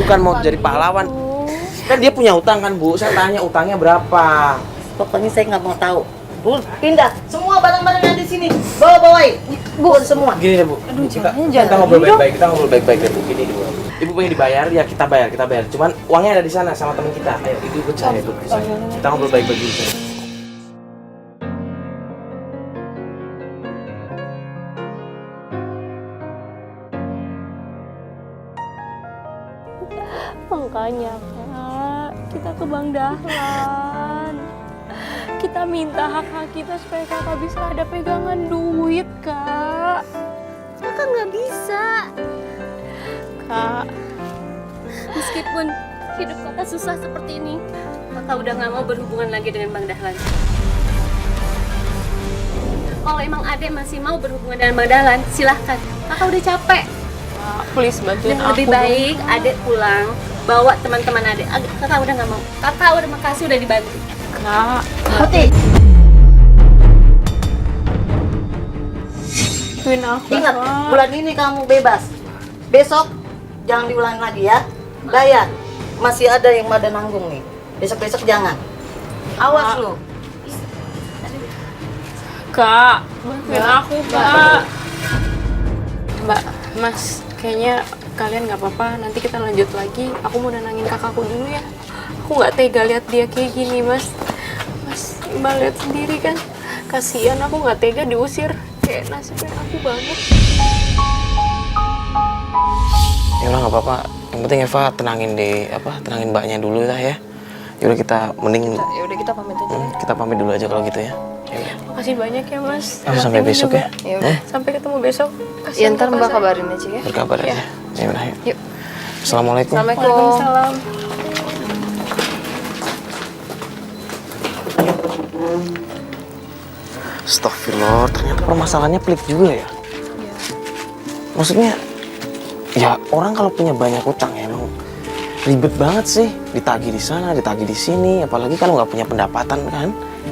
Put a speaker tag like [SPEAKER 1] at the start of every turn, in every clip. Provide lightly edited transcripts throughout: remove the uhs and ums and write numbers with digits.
[SPEAKER 1] bukan mau jadi pahlawan. Kan dia punya utang kan Bu, saya tanya utangnya berapa.
[SPEAKER 2] Pokoknya saya nggak mau tahu. Bu, pindah. Semua barang-barang yang di sini. Bawa-bawain. Bu, semua.
[SPEAKER 1] Gini deh Bu, kita ngobrol baik-baik, kita ngobrol baik-baik deh Bu. Gini Bu. Ibu pengen dibayar, ya kita bayar. Cuman uangnya ada di sana sama teman kita. Ayo, Ibu ikut saya Bu. Kita ngobrol baik-baik dulu.
[SPEAKER 3] Makanya Kak, kita ke Bang Dahlan. Kita minta hak-hak kita supaya kakak bisa ada pegangan duit, Kak.
[SPEAKER 4] Kakak nggak bisa.
[SPEAKER 3] Kak, meskipun hidup kakak susah seperti ini, kakak udah nggak mau berhubungan lagi dengan Bang Dahlan. Kalau emang adek masih mau berhubungan dengan Bang Dahlan, silahkan. Kakak udah capek.
[SPEAKER 5] Kak, please bantuin
[SPEAKER 3] Dan
[SPEAKER 5] aku.
[SPEAKER 3] lebih baik adek pulang, bawa teman-teman adek. Kakak udah nggak mau. Kakak udah makasih udah dibantu.
[SPEAKER 5] Kak,
[SPEAKER 2] Putih,
[SPEAKER 5] bantuin aku.
[SPEAKER 2] ingat,
[SPEAKER 5] Kak.
[SPEAKER 2] bulan ini kamu bebas. Besok jangan diulangi lagi ya. Bayar. Masih ada yang pada nanggung nih. Besok-besok jangan. Awas lu.
[SPEAKER 5] Kak, bantuin aku, Kak. Mbak, Mas, kayaknya kalian nggak apa-apa. Nanti kita lanjut lagi. Aku mau nenangin kakakku dulu ya. Aku nggak tega lihat dia kayak gini, Mas. Mas, Mbak lihat sendiri kan. Kasihan, aku nggak tega diusir. Kayak nasibnya aku banget.
[SPEAKER 1] Ya udah nggak apa-apa. Yang penting Eva tenangin tenangin mbaknya dulu lah ya. Yaudah kita mending
[SPEAKER 5] Ya udah kita pamit aja.
[SPEAKER 1] kita pamit dulu aja kalau gitu ya. Yaudah.
[SPEAKER 5] Makasih banyak ya, Mas.
[SPEAKER 1] Sampai
[SPEAKER 5] Ini
[SPEAKER 1] besok
[SPEAKER 5] juga.
[SPEAKER 1] ya.
[SPEAKER 5] Ya udah. Sampai ketemu besok.
[SPEAKER 4] Ya
[SPEAKER 5] Kasihan
[SPEAKER 4] ntar
[SPEAKER 5] kakak
[SPEAKER 4] Mbak
[SPEAKER 5] saya.
[SPEAKER 4] kabarin aja ya.
[SPEAKER 1] Berkabar aja. Ya udah yuk.
[SPEAKER 4] Yuk.
[SPEAKER 1] Assalamualaikum.
[SPEAKER 4] Assalamualaikum.
[SPEAKER 5] Waalaikumsalam.
[SPEAKER 1] Astagfirullah, ternyata permasalahannya pelik juga ya. Maksudnya, ya orang kalau punya banyak utang ya emang ribet banget sih. Ditagih di sana, ditagih di sini. Apalagi kalau nggak punya pendapatan kan.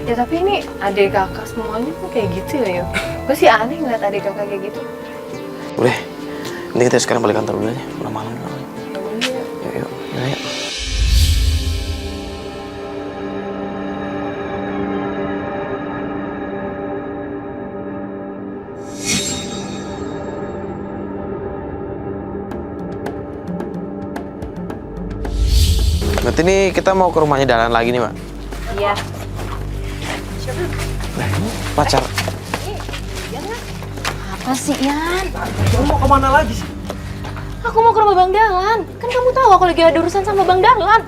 [SPEAKER 4] Ya tapi ini adik kakak semuanya kok kayak gitu ya, Yo? Gue sih aneh ngeliat adik kakak kayak gitu.
[SPEAKER 1] Udah, nanti kita sekarang balik kantor dulu aja. Udah malam.
[SPEAKER 4] Ya udah.
[SPEAKER 1] Yuk, yuk. Yuk, yuk. Berarti nih kita mau ke rumahnya Dahlan lagi nih, Mbak.
[SPEAKER 4] Iya.
[SPEAKER 1] Nah, ini pacar.
[SPEAKER 3] Apa sih, Yan?
[SPEAKER 6] Kamu mau kemana lagi sih?
[SPEAKER 3] Aku mau ke rumah Bang Dahlan. Kan kamu tahu aku lagi ada urusan sama Bang Dahlan.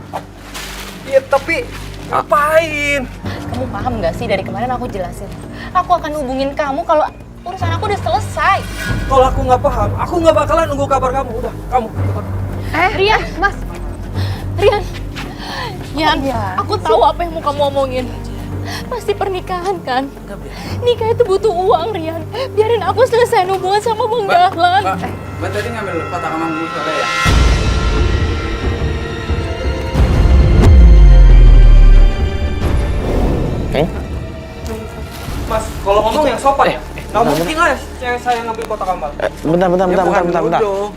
[SPEAKER 6] Iya, tapi ngapain?
[SPEAKER 3] Kamu paham nggak sih dari kemarin aku jelasin? Aku akan hubungin kamu kalau urusan aku udah selesai.
[SPEAKER 6] Kalau aku nggak paham, aku nggak bakalan nunggu kabar kamu. Udah, kamu.
[SPEAKER 3] Rian, Mas. Rian. Yan, aku tahu apa yang mau kamu omongin. Pasti pernikahan kan? Nikah itu butuh uang, Rian. Biarin aku selesai hubungan sama Bang Dahlan.
[SPEAKER 7] Mbak tadi ngambil kotak sama bulu soda ya?
[SPEAKER 6] Mas, kalau ngomong yang sopan ya? Nggak mungkin lah cewek saya ngambil kotak amal.
[SPEAKER 1] Bentar.
[SPEAKER 6] Bodoh.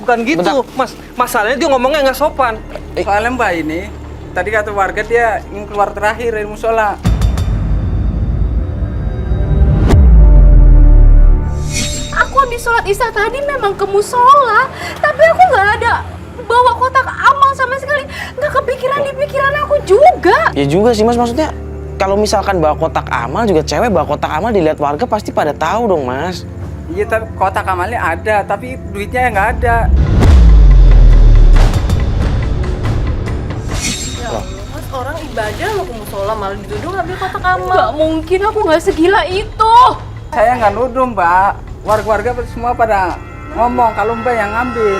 [SPEAKER 6] Bukan gitu,
[SPEAKER 1] Bentar.
[SPEAKER 6] Mas. Masalahnya dia ngomongnya nggak sopan.
[SPEAKER 7] Soalnya Mbak ini, tadi kata warga dia ingin keluar terakhir dari musola.
[SPEAKER 3] Aku habis sholat isya tadi memang ke musola, tapi aku nggak ada bawa kotak amal sama sekali. Nggak kepikiran di pikiran aku juga.
[SPEAKER 1] Ya juga sih Mas, maksudnya kalau misalkan bawa kotak amal juga cewek bawa kotak amal dilihat warga pasti pada tahu dong Mas.
[SPEAKER 7] Iya, tapi kotak amalnya ada, tapi duitnya nggak ada.
[SPEAKER 4] Mas, orang ibadah mau ke musola malah dituduh ngambil kotak amal.
[SPEAKER 3] Nggak mungkin, aku nggak segila itu.
[SPEAKER 7] Saya nggak nuduh Mbak, warga-warga semua pada ngomong kalau Mbak yang ngambil.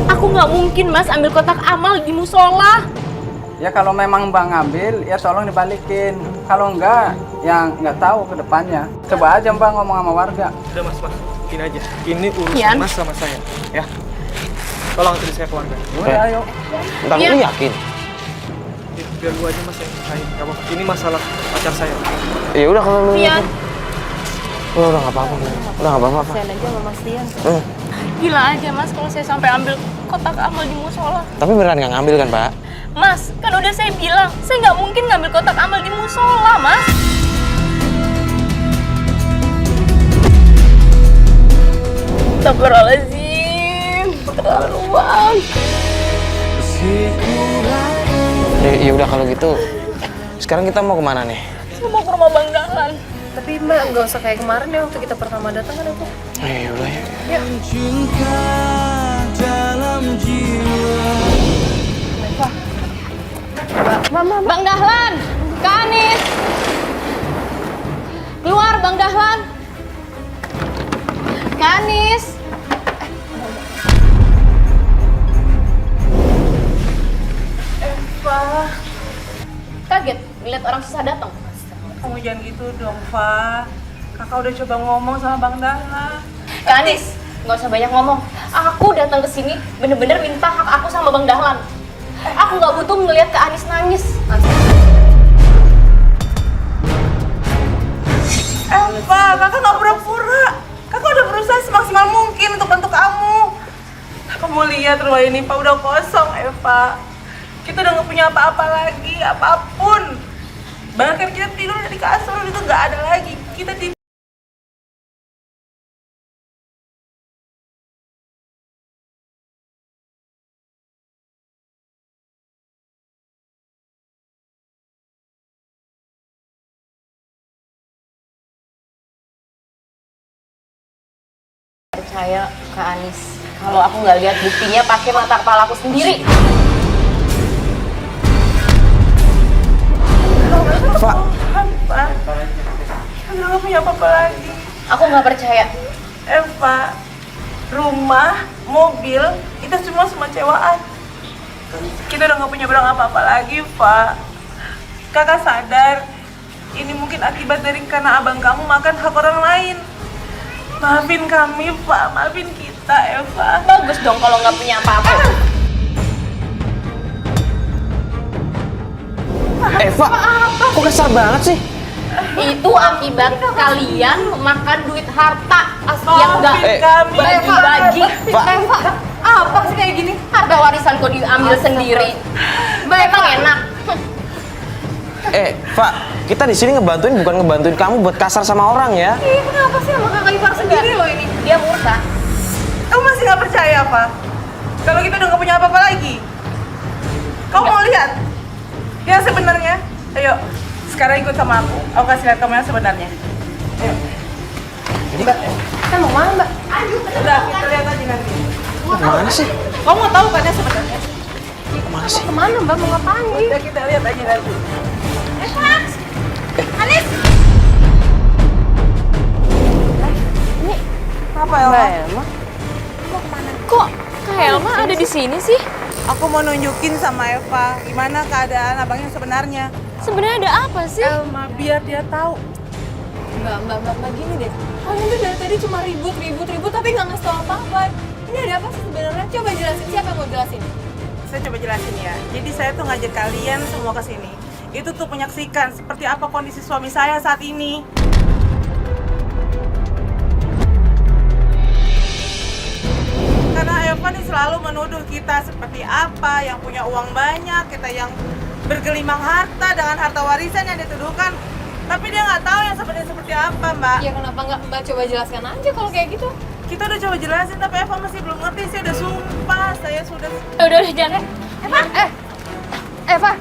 [SPEAKER 3] Aku nggak mungkin Mas ambil kotak amal di musola.
[SPEAKER 7] Ya kalau memang Mbak ngambil, ya tolong dibalikin. Kalau enggak, ya nggak tahu ke depannya. Coba aja Mbak ngomong sama warga.
[SPEAKER 6] Udah Mas, gini aja. Ini urusan
[SPEAKER 3] Yan.
[SPEAKER 6] Mas sama saya, ya. Tolong anterin saya keluarga.
[SPEAKER 7] Udah, ayo.
[SPEAKER 1] Bentar,
[SPEAKER 3] Iya.
[SPEAKER 1] lu yakin?
[SPEAKER 6] Biar gua aja Mas yang usahain. Nggak apa-apa. Ini masalah pacar saya.
[SPEAKER 1] Ya udah kalau lu
[SPEAKER 3] Rian,
[SPEAKER 1] Udah nggak apa-apa, udah nggak apa-apa. Fa.
[SPEAKER 4] Kasihan aja sama Mas Rian.
[SPEAKER 3] Gila aja Mas kalau saya sampai ambil kotak amal di musola.
[SPEAKER 1] Tapi beneran nggak ngambil kan, Pak?
[SPEAKER 3] Mas, kan udah saya bilang, saya nggak mungkin ngambil kotak amal di musola, Mas. Astagfirullahaladzim, keterlaluan.
[SPEAKER 1] Ya udah kalau gitu, sekarang kita mau kemana nih?
[SPEAKER 3] Saya mau ke rumah Bang Dahlan.
[SPEAKER 4] Tapi Mbak nggak usah kayak kemarin ya waktu kita pertama datang kan aku.
[SPEAKER 1] Ya udah ya.
[SPEAKER 3] Bang Dahlan, Kak Anis. Keluar Bang Dahlan. Kak Anis. Kaget ngeliat orang susah datang.
[SPEAKER 8] Kamu jangan gitu dong, Fa. Kakak udah coba ngomong sama Bang Dahlan.
[SPEAKER 3] Kak Anis, nggak usah banyak ngomong. Aku datang ke sini bener-bener minta hak aku sama Bang Dahlan. Aku nggak butuh ngeliat Kak Anis nangis.
[SPEAKER 8] Fa, kakak nggak pura-pura. Kakak udah berusaha semaksimal mungkin untuk bantu kamu. Kamu lihat rumah ini, Pak, udah kosong, Eva. Kita udah nggak punya apa-apa lagi, apapun. Bahkan kita tidur di kasur itu nggak ada lagi. Kita tidur.
[SPEAKER 3] Percaya Kak Anis, kalau aku nggak lihat buktinya pakai mata kepala aku sendiri.
[SPEAKER 1] Pak.
[SPEAKER 8] Apa? Kita udah nggak punya apa-apa lagi.
[SPEAKER 3] Aku nggak percaya.
[SPEAKER 8] Eva, rumah, mobil, itu semua cewaan. Kita udah nggak punya barang apa-apa lagi, Pak. Kakak sadar, ini mungkin akibat dari karena abang kamu makan hak orang lain. Maafin kami, Pak. Maafin kita, Eva.
[SPEAKER 3] Bagus dong kalau nggak punya apa-apa.
[SPEAKER 1] Eva, kok kasar banget sih?
[SPEAKER 3] Itu akibat kalian makan duit harta yang nggak
[SPEAKER 8] kami.
[SPEAKER 3] bagi-bagi.
[SPEAKER 1] Pak.
[SPEAKER 3] Apa sih kayak gini? Harta warisan kok diambil sendiri. Emang enak.
[SPEAKER 1] Pak, kita di sini ngebantuin bukan ngebantuin kamu buat kasar sama orang ya.
[SPEAKER 3] Ih, kenapa sih sama kakak ipar sendiri loh ini? Dia murka.
[SPEAKER 8] Kamu masih nggak percaya, apa? Kalau kita udah nggak punya apa-apa lagi. Kamu mau lihat yang sebenarnya? Ayo, sekarang ikut sama aku. Aku kasih lihat kamu yang sebenarnya. Ayo.
[SPEAKER 4] Mbak, kita mau mana Mbak?
[SPEAKER 8] Udah, kita lihat aja nanti.
[SPEAKER 1] Kemana sih?
[SPEAKER 8] Kamu mau tahu kan yang sebenarnya?
[SPEAKER 1] Kemana sih?
[SPEAKER 4] Kemana Mbak? Mau ngapain?
[SPEAKER 8] Udah, kita lihat aja nanti.
[SPEAKER 3] Anis.
[SPEAKER 8] Apa ya?
[SPEAKER 4] Mbak Elma?
[SPEAKER 3] Kok Kak Elma ada di sini sih?
[SPEAKER 8] Aku mau nunjukin sama Eva gimana keadaan abang yang sebenarnya.
[SPEAKER 3] Sebenarnya ada apa sih?
[SPEAKER 8] Elma, biar dia tahu.
[SPEAKER 4] Mbak, gini deh. Kalian tuh dari tadi cuma ribut tapi nggak ngasih tau apa-apa. Ini ada apa sih sebenarnya? Coba jelasin, siapa yang mau jelasin?
[SPEAKER 8] Saya coba jelasin ya. Jadi saya tuh ngajak kalian semua ke sini. Itu tuh menyaksikan seperti apa kondisi suami saya saat ini. Karena Eva nih selalu menuduh kita seperti apa, yang punya uang banyak, kita yang bergelimang harta dengan harta warisan yang dituduhkan. Tapi dia nggak tahu yang sebenarnya seperti apa, Mbak.
[SPEAKER 4] Ya kenapa nggak Mbak coba jelaskan aja kalau kayak gitu?
[SPEAKER 8] Kita udah coba jelasin, tapi Eva masih belum ngerti. Saya udah sumpah, saya sudah...
[SPEAKER 3] Udah jangan.
[SPEAKER 4] Eva!